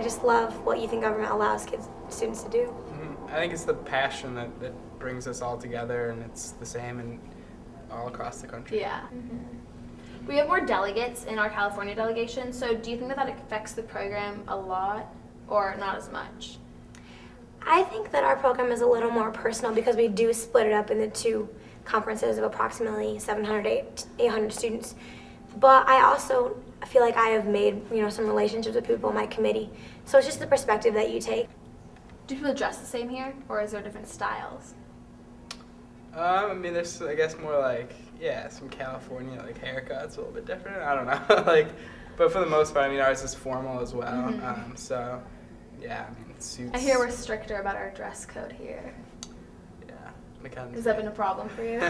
just love what youth in government allows students to do. I think it's the passion that brings us all together, and it's the same in all across the country. Yeah. We have more delegates in our California delegation, so do you think that affects the program a lot or not as much? I think that our program is a little more personal because we do split it up into two conferences of approximately 700 to 800 students. But I also feel like I have made, some relationships with people on my committee. So it's just the perspective that you take. Do people dress the same here, or is there different styles? There's, I guess, more some California, haircuts, a little bit different. I don't know, but for the most part, ours is formal as well. So, yeah, suits. I hear we're stricter about our dress code here. Yeah. Has that been a problem for you?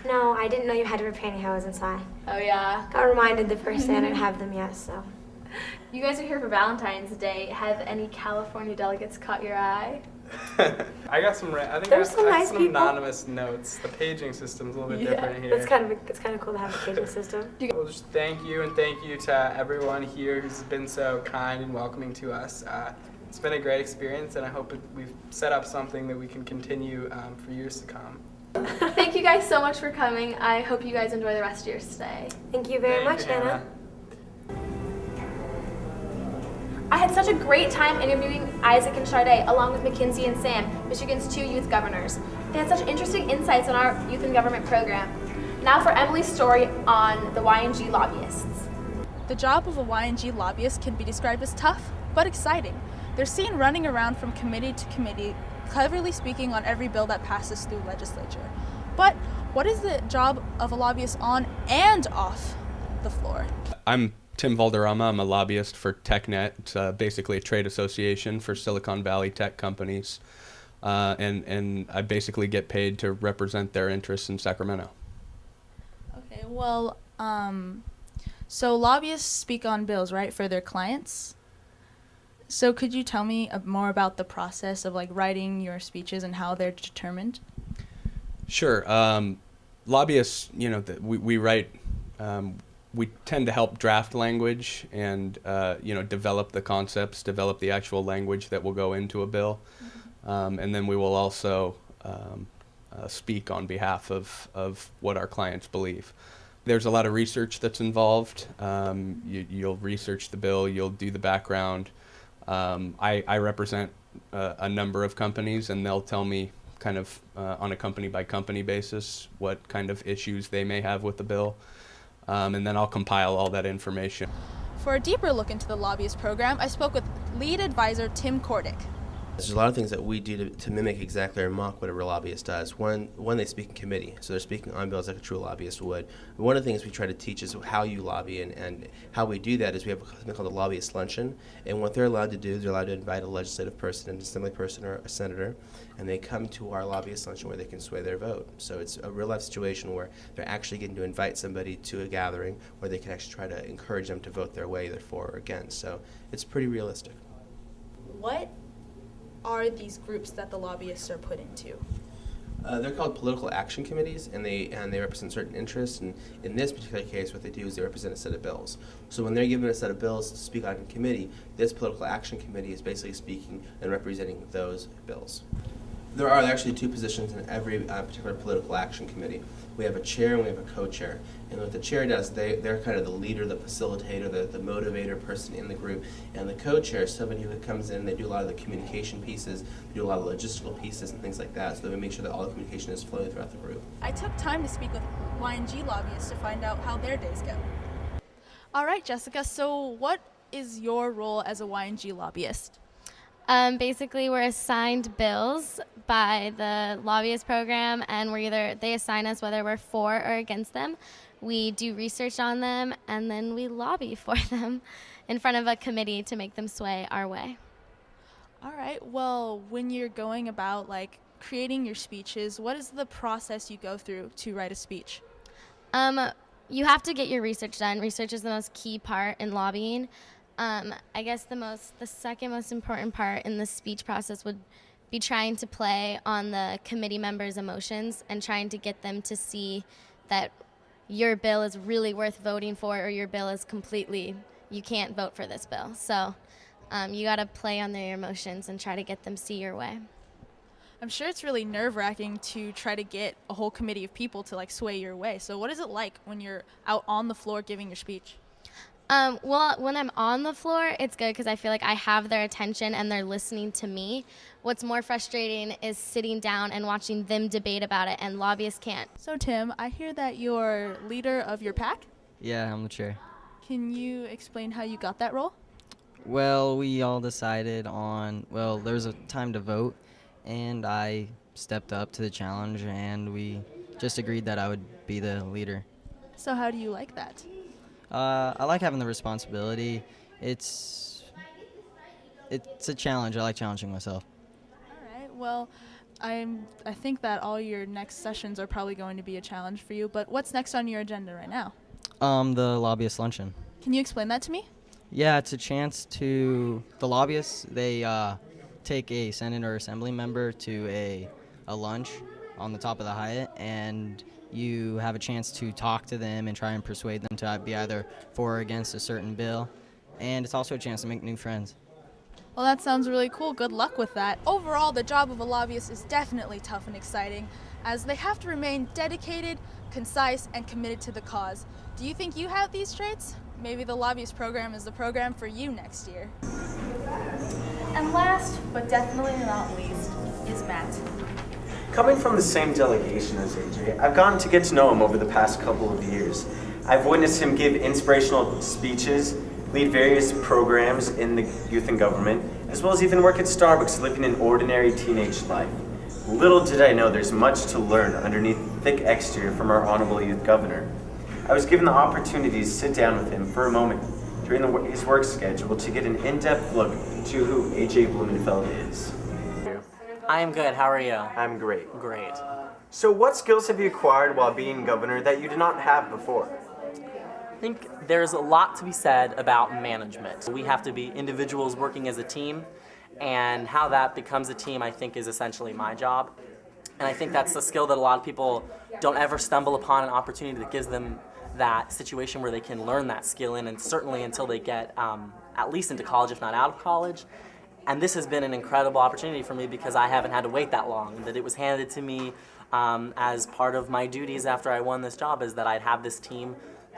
No, I didn't know you had to wear pantyhose inside. Oh, yeah. Got reminded the first day I didn't have them yet, so. You guys are here for Valentine's Day. Have any California delegates caught your eye? I got some. I think There's I some got nice some people. anonymous notes. The paging system's a little bit different here. It's kind of cool to have a paging system. Well, just thank you to everyone here who's been so kind and welcoming to us. It's been a great experience, and I hope we've set up something that we can continue for years to come. Thank you guys so much for coming. I hope you guys enjoy the rest of your stay. Thank you very much, Hannah. I had such a great time interviewing Isaac and Sade, along with Mackenzie and Sam, Michigan's 2 youth governors. They had such interesting insights on our youth in government program. Now for Emily's story on the YNG lobbyists. The job of a YNG lobbyist can be described as tough, but exciting. They're seen running around from committee to committee, cleverly speaking on every bill that passes through legislature. But what is the job of a lobbyist on and off the floor? I'm Tim Valderrama. I'm a lobbyist for TechNet. It's basically a trade association for Silicon Valley tech companies. And I basically get paid to represent their interests in Sacramento. Okay, well, so lobbyists speak on bills, right, for their clients? So could you tell me more about the process of writing your speeches and how they're determined? Sure. Lobbyists, we write. We tend to help draft language and develop the concepts, develop the actual language that will go into a bill, and then we will also speak on behalf of what our clients believe. There's a lot of research that's involved. You'll research the bill, you'll do the background. I represent a number of companies, and they'll tell me kind of on a company-by-company basis what kind of issues they may have with the bill, and then I'll compile all that information. For a deeper look into the lobbyist program, I spoke with lead advisor Tim Kordick. There's a lot of things that we do to mimic exactly or mock what a real lobbyist does. One, they speak in committee, so they're speaking on bills like a true lobbyist would. One of the things we try to teach is how you lobby, and how we do that is we have something called a lobbyist luncheon, and what they're allowed to do is they're allowed to invite a legislative person, an assembly person, or a senator, and they come to our lobbyist luncheon where they can sway their vote. So it's a real-life situation where they're actually getting to invite somebody to a gathering where they can actually try to encourage them to vote their way, either for or against. So it's pretty realistic. What are these groups that the lobbyists are put into? They're called political action committees, and they represent certain interests. And in this particular case, what they do is they represent a set of bills. So when they're given a set of bills to speak on in committee, this political action committee is basically speaking and representing those bills. There are actually 2 positions in every particular political action committee. We have a chair and we have a co-chair. And what the chair does, they're kind of the leader, the facilitator, the motivator person in the group. And the co-chair is somebody who comes in, they do a lot of the communication pieces, they do a lot of logistical pieces and things like that, so that we make sure that all the communication is flowing throughout the group. I took time to speak with YNG lobbyists to find out how their days go. All right, Jessica, so what is your role as a YNG lobbyist? Basically, we're assigned bills by the lobbyist program, and they assign us whether we're for or against them. We do research on them, and then we lobby for them in front of a committee to make them sway our way. All right. Well, when you're going about creating your speeches, what is the process you go through to write a speech? You have to get your research done. Research is the most key part in lobbying. I guess the second most important part in the speech process would be trying to play on the committee members' emotions and trying to get them to see that your bill is really worth voting for, or your bill is you can't vote for this bill. So You got to play on their emotions and try to get them see your way. I'm sure it's really nerve-wracking to try to get a whole committee of people to like sway your way. So what is it like when you're out on the floor giving your speech? Well, when I'm on the floor, it's good because I feel like I have their attention and they're listening to me. What's more frustrating is sitting down and watching them debate about it, and lobbyists can't. So Tim, I hear that you're leader of your pack. Yeah, I'm the chair. Can you explain how you got that role? Well, we all decided on, there was a time to vote, and I stepped up to the challenge, and we just agreed that I would be the leader. So how do you like that? I like having the responsibility. It's a challenge. I like challenging myself. All right. Well, I think that all your next sessions are probably going to be a challenge for you. But what's next on your agenda right now? The lobbyist luncheon. Can you explain that to me? Yeah, it's a chance to the lobbyists. They take a Senate or Assembly member to a lunch on the top of the Hyatt, and you have a chance to talk to them and try and persuade them to be either for or against a certain bill. And it's also a chance to make new friends. Well, that sounds really cool. Good luck with that. Overall, the job of a lobbyist is definitely tough and exciting, as they have to remain dedicated, concise, and committed to the cause. Do you think you have these traits? Maybe the lobbyist program is the program for you next year. And last, but definitely not least, is Matt. Coming from the same delegation as AJ, I've gotten to get to know him over the past couple of years. I've witnessed him give inspirational speeches, lead various programs in the youth and government, as well as even work at Starbucks living an ordinary teenage life. Little did I know there's much to learn underneath the thick exterior from our honorable youth governor. I was given the opportunity to sit down with him for a moment during his work schedule to get an in-depth look into who AJ Blumenfeld is. I am good. How are you? I'm great. Great. So what skills have you acquired while being governor that you did not have before? I think there's a lot to be said about management. We have to be individuals working as a team, and how that becomes a team, I think, is essentially my job. And I think that's the skill that a lot of people don't ever stumble upon, an opportunity that gives them that situation where they can learn that skill in, and certainly until they get at least into college, if not out of college. And this has been an incredible opportunity for me because I haven't had to wait that long, that it was handed to me as part of my duties after I won this job, is that I'd have this team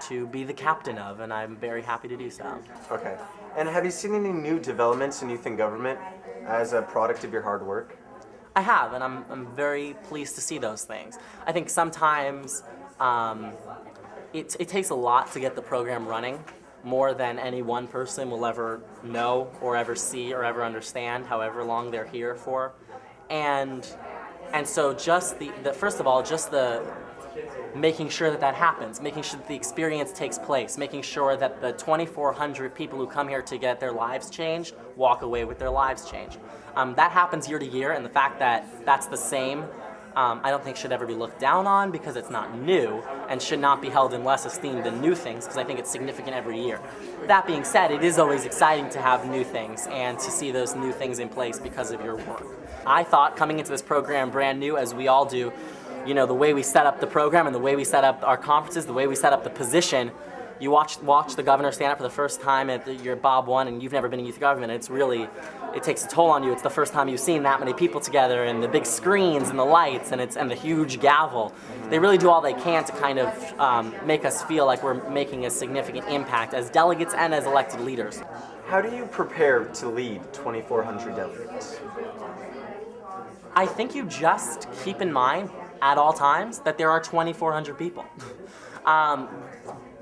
to be the captain of, and I'm very happy to do so. Okay. And have you seen any new developments in youth and government as a product of your hard work? I have, and I'm very pleased to see those things. I think sometimes it takes a lot to get the program running, more than any one person will ever know or ever see or ever understand, however long they're here for. And so just first of all, just the making sure that happens, making sure that the experience takes place, making sure that the 2,400 people who come here to get their lives changed walk away with their lives changed. That happens year to year, and the fact that that's the same, I don't think should ever be looked down on because it's not new and should not be held in less esteem than new things, because I think it's significant every year. That being said, it is always exciting to have new things and to see those new things in place because of your work. I thought coming into this program brand new, as we all do, you know, the way we set up the program and the way we set up our conferences, the way we set up the position, you watch the governor stand up for the first time at your Bob 1 and you've never been in youth government. It takes a toll on you. It's the first time you've seen that many people together, and the big screens and the lights and the huge gavel. They really do all they can to kind of make us feel like we're making a significant impact as delegates and as elected leaders. How do you prepare to lead 2,400 delegates? I think you just keep in mind at all times that there are 2,400 people.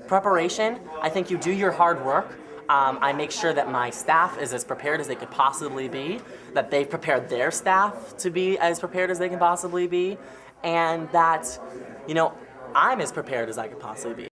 Preparation, I think you do your hard work. I make sure that my staff is as prepared as they could possibly be, that they've prepared their staff to be as prepared as they can possibly be, and that, you know, I'm as prepared as I could possibly be.